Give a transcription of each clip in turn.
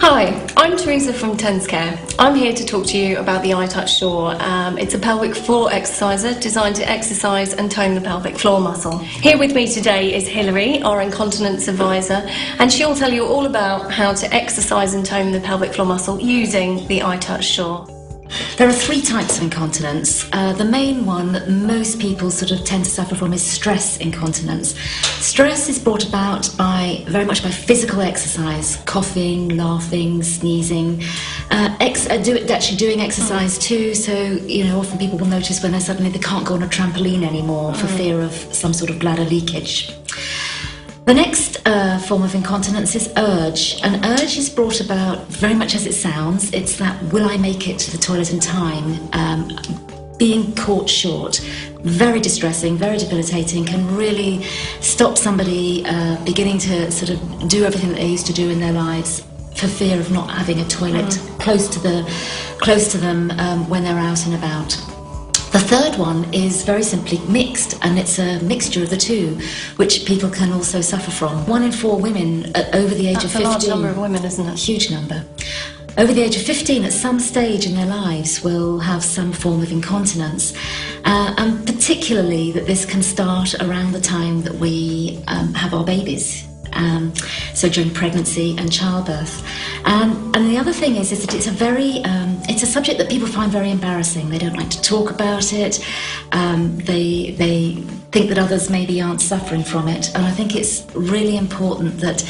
Hi, I'm Teresa from Tenscare. I'm here to talk to you about the ItouchSure. It's a pelvic floor exerciser designed to exercise and tone the pelvic floor muscle. Here with me today is Hilary, our incontinence advisor, and she'll tell you all about how to exercise and tone the pelvic floor muscle using the ItouchSure. There are three types of incontinence. The main one that most people sort of tend to suffer from is stress incontinence. Stress is brought about very much by physical exercise, coughing, laughing, sneezing, actually doing exercise too. So, often people will notice when they can't go on a trampoline anymore for fear of some sort of bladder leakage. The next form of incontinence is urge. An urge is brought about very much as it sounds. It's that, will I make it to the toilet in time? Being caught short. Very distressing, very debilitating, can really stop somebody beginning to sort of do everything that they used to do in their lives for fear of not having a toilet close to them when they're out and about. The third one is very simply mixed, and it's a mixture of the two, which people can also suffer from. 1 in 4 women over the age of 15... That's a large number of women, isn't it? Huge number. Over the age of 15, at some stage in their lives, will have some form of incontinence. And particularly that this can start around the time that we have our babies. So during pregnancy and childbirth. And the other thing is that it's a subject that people find very embarrassing. They don't like to talk about it. They think that others maybe aren't suffering from it. And I think it's really important that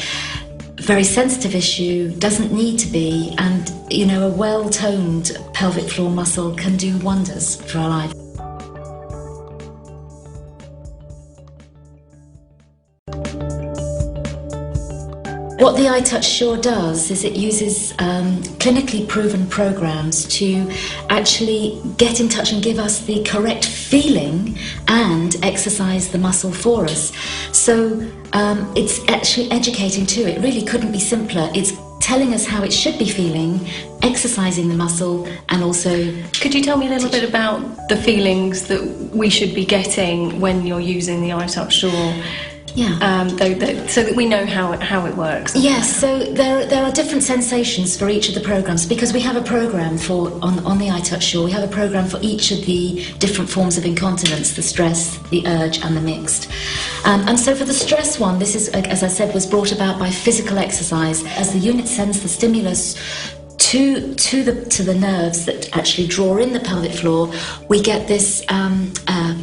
a very sensitive issue doesn't need to be, and a well-toned pelvic floor muscle can do wonders for our life. What the ItouchSure does is it uses clinically proven programs to actually get in touch and give us the correct feeling and exercise the muscle for us. So it's actually educating too. It really couldn't be simpler. It's telling us how it should be feeling, exercising the muscle, and also... Could you tell me a little bit about the feelings that we should be getting when you're using the ItouchSure? Yeah. So that we know how it works. Yes, so there are different sensations for each of the programs, because we have a program on the ItouchSure. We have a program for each of the different forms of incontinence: the stress, the urge, and the mixed. And so for the stress one, this is, as I said, was brought about by physical exercise. As the unit sends the stimulus to the nerves that actually draw in the pelvic floor, we get this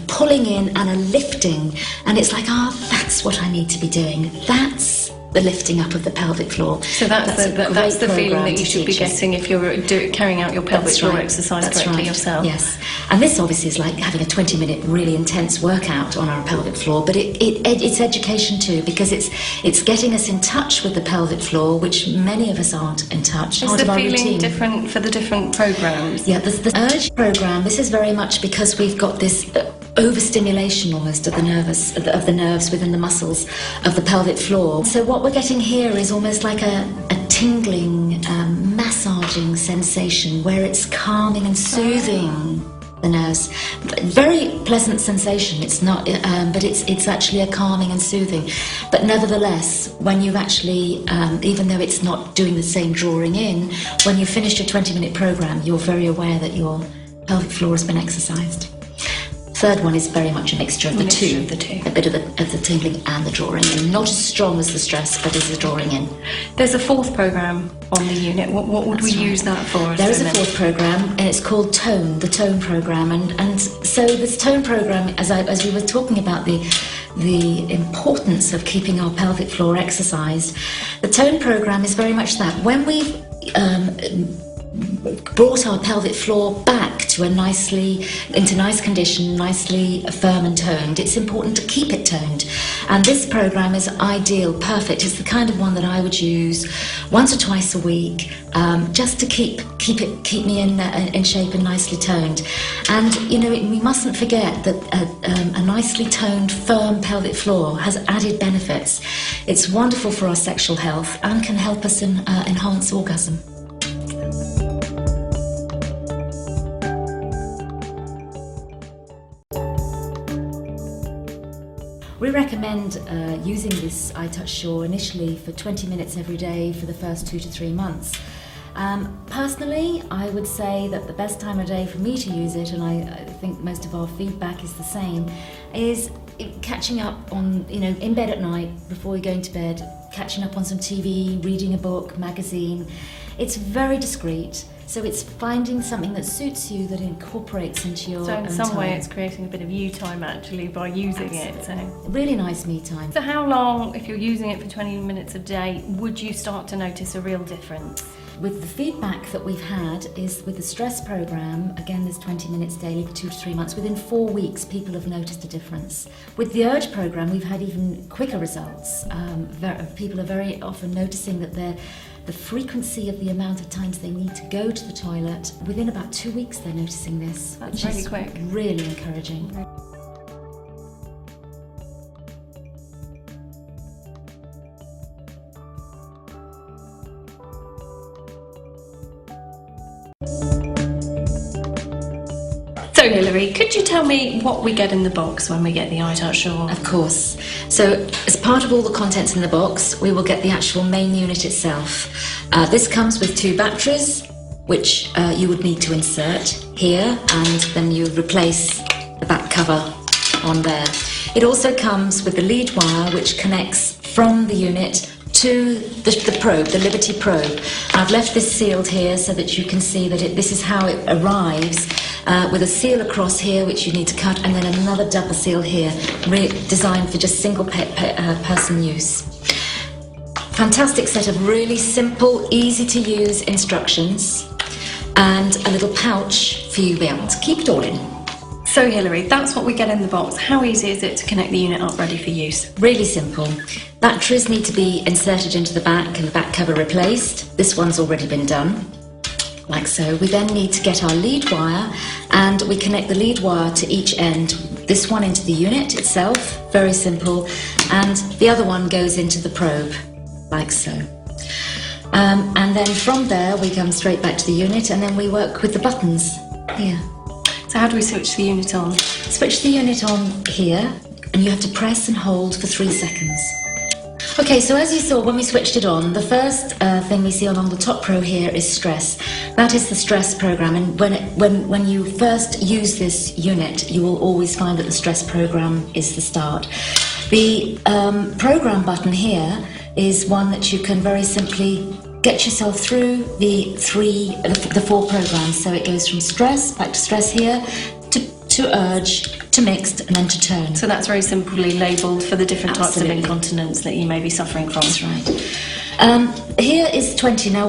pulling in and a lifting, and it's like, that's what I need to be doing. That's the lifting up of the pelvic floor. So that's the feeling that you should be getting if you're carrying out your pelvic floor exercise correctly yourself. Yes, and this obviously is like having a 20-minute really intense workout on our pelvic floor, but it's education too, because it's getting us in touch with the pelvic floor, which many of us aren't in touch. Is the feeling different for the different programs? Yeah, the urge program, this is very much because we've got this overstimulation almost of the nerves within the muscles of the pelvic floor. So what we're getting here is almost like a tingling, massaging sensation where it's calming and soothing the nerves. Very pleasant sensation. It's not, but it's actually a calming and soothing. But nevertheless, when you've actually, even though it's not doing the same drawing in, when you've finished your 20-minute program, you're very aware that your pelvic floor has been exercised. Third one is very much a mixture of the two. A bit of the tingling and the drawing in. Not as strong as the stress, but as the drawing in. There's a fourth program on the unit. What would we use that for? There is a fourth program, and it's called Tone, the Tone program. And so this Tone program, as we were talking about the importance of keeping our pelvic floor exercised, the Tone program is very much that. When we've brought our pelvic floor back to nice condition, nicely firm and toned, it's important to keep it toned. And this program is ideal, perfect. It's the kind of one that I would use once or twice a week, just to keep me in shape and nicely toned. And we mustn't forget that a nicely toned, firm pelvic floor has added benefits. It's wonderful for our sexual health and can help us enhance orgasm. We recommend using this ItouchSure initially for 20 minutes every day for the first 2 to 3 months. Personally, I would say that the best time of day for me to use it, and I think most of our feedback is the same, is catching up on, in bed at night before you're going to bed, catching up on some TV, reading a book, magazine. It's very discreet, so it's finding something that suits you, that incorporates into your So in own some way time. it's creating a bit of you time actually by using it. So. Really nice me time. So how long, if you're using it for 20 minutes a day, would you start to notice a real difference? With the feedback that we've had is with the stress program, again there's 20 minutes daily for 2 to 3 months, within 4 weeks people have noticed a difference. With the urge program we've had even quicker results. People are very often noticing that the frequency of the amount of times they need to go to the toilet, within about 2 weeks they're noticing this. That's which really is quick. Really encouraging. So Hilary, could you tell me what we get in the box when we get the ItouchSure? Of course. So as part of all the contents in the box, we will get the actual main unit itself. This comes with 2 batteries, which you would need to insert here, and then you replace the back cover on there. It also comes with the lead wire, which connects from the unit to the probe, the Liberty probe. I've left this sealed here so that you can see that this is how it arrives, with a seal across here which you need to cut, and then another double seal here, designed for just single person use. Fantastic set of really simple, easy to use instructions, and a little pouch for you to be able to keep it all in. So Hilary, that's what we get in the box. How easy is it to connect the unit up ready for use? Really simple. Batteries need to be inserted into the back and the back cover replaced. This one's already been done, like so. We then need to get our lead wire, and we connect the lead wire to each end. This one into the unit itself, very simple, and the other one goes into the probe, like so. And then from there we come straight back to the unit, and then we work with the buttons here. So how do we switch the unit on? Switch the unit on here, and you have to press and hold for 3 seconds. Okay, so as you saw when we switched it on, the first thing we see on the top row here is stress. That is the stress program, and when you first use this unit, you will always find that the stress program is the start. The program button here is one that you can very simply get yourself through the 4 programs. So it goes from stress, back to stress here, to urge, to mixed, and then to tone. So that's very simply labelled for the different Absolutely. types of incontinence that you may be suffering from. That's right. Here is 20. Now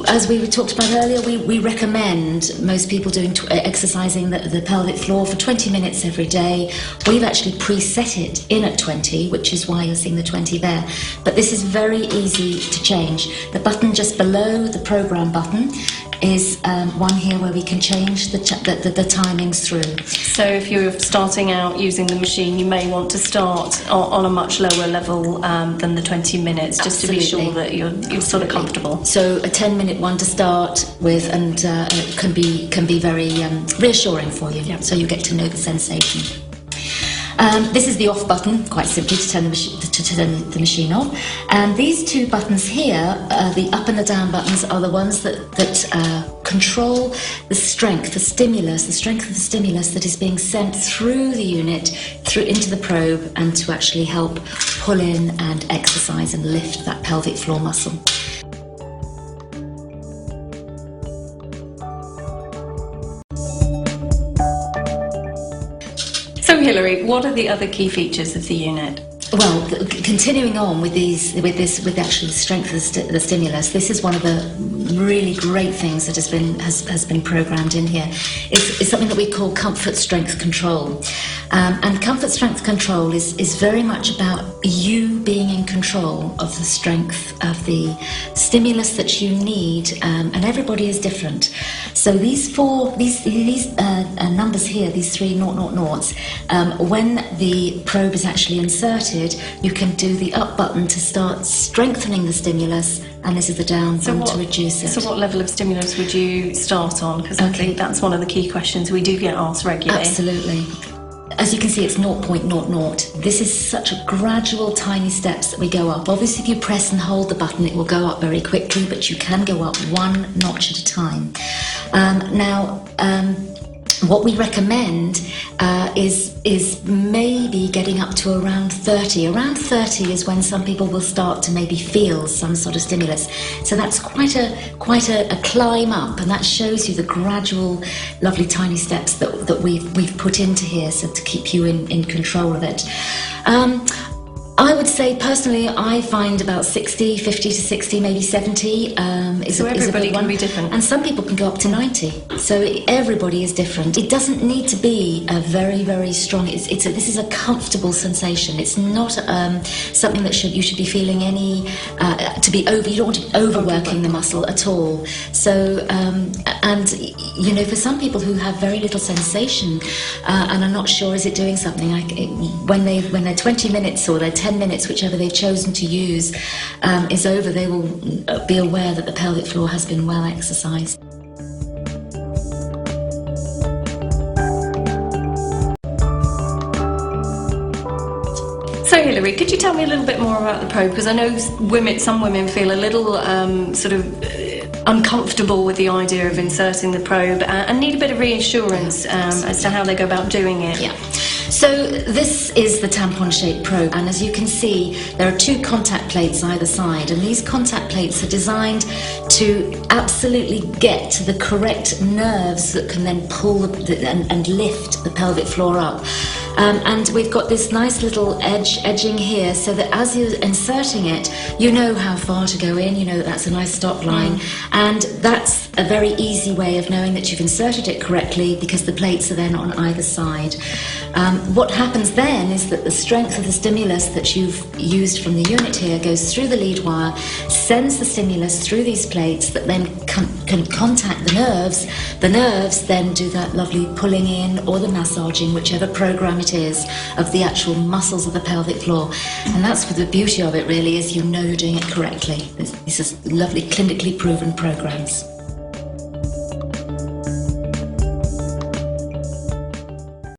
as we talked about earlier, we recommend most people doing exercising the pelvic floor for 20 minutes every day. We've actually preset it in at 20, which is why you're seeing the 20 there. But this is very easy to change. The button just below the program button is one here where we can change the timings through. So if you're starting out using the machine, you may want to start on a much lower level than the 20 minutes, just to be sure that you're sort of comfortable. So a 10-minute one to start with, and it can be very reassuring for you. Yep. So you get to know the sensation. This is the off button, quite simply, to turn the machine off. And these 2 buttons here, the up and the down buttons, are the ones that control the strength, the strength of the stimulus that is being sent through the unit, into the probe, and to actually help pull in and exercise and lift that pelvic floor muscle. So Hilary, what are the other key features of the unit? Well, continuing on with actually the strength of the stimulus, this is one of the really great things that has been programmed in here. Is something that we call comfort strength control, and comfort strength control is very much about you being in control of the strength of the stimulus that you need, and everybody is different. So these numbers here, these 3 000s, when the probe is actually inserted, you can do the up button to start strengthening the stimulus, and this is the down button to reduce it. So what level of stimulus would you start on? Because I think that's one of the key questions we do get asked regularly. Absolutely. as you can see, it's 0.00. This is such a gradual, tiny steps that we go up. Obviously, if you press and hold the button, it will go up very quickly, but you can go up one notch at a time. What we recommend is maybe getting up to around 30. Around 30 is when some people will start to maybe feel some sort of stimulus. So that's quite a climb up, and that shows you the gradual, lovely tiny steps that we've put into here, so to keep you in control of it. I would say personally, I find about 60, 50 to 60, maybe 70 is a everybody good one. can be different. And some people can go up to 90. So everybody is different. It doesn't need to be a very, very strong. This is a comfortable sensation. It's not something that you should be feeling any you don't want to be overworking the muscle at all. So and you know, for some people who have very little sensation and are not sure is it doing something, when they're 20 minutes or they're 10 minutes, whichever they've chosen to use, is over, they will be aware that the pelvic floor has been well exercised. So Hilary, could you tell me a little bit more about the probe? Because I know some women feel a little uncomfortable with the idea of inserting the probe and need a bit of reassurance as to how they go about doing it. Yeah. So this is the tampon-shaped probe, and as you can see, there are two contact plates either side, and these contact plates are designed to absolutely get to the correct nerves that can then pull and lift the pelvic floor up. And we've got this nice little edging here, so that as you're inserting it, you know how far to go in, you know that that's a nice stop line, and that's a very easy way of knowing that you've inserted it correctly, because the plates are then on either side. What happens then is that the strength of the stimulus that you've used from the unit here goes through the lead wire, sends the stimulus through these plates that then can contact the nerves. The nerves then do that lovely pulling in or the massaging, whichever program it is, of the actual muscles of the pelvic floor. And that's the beauty of it, really, is you know you're doing it correctly. This is lovely clinically proven programs.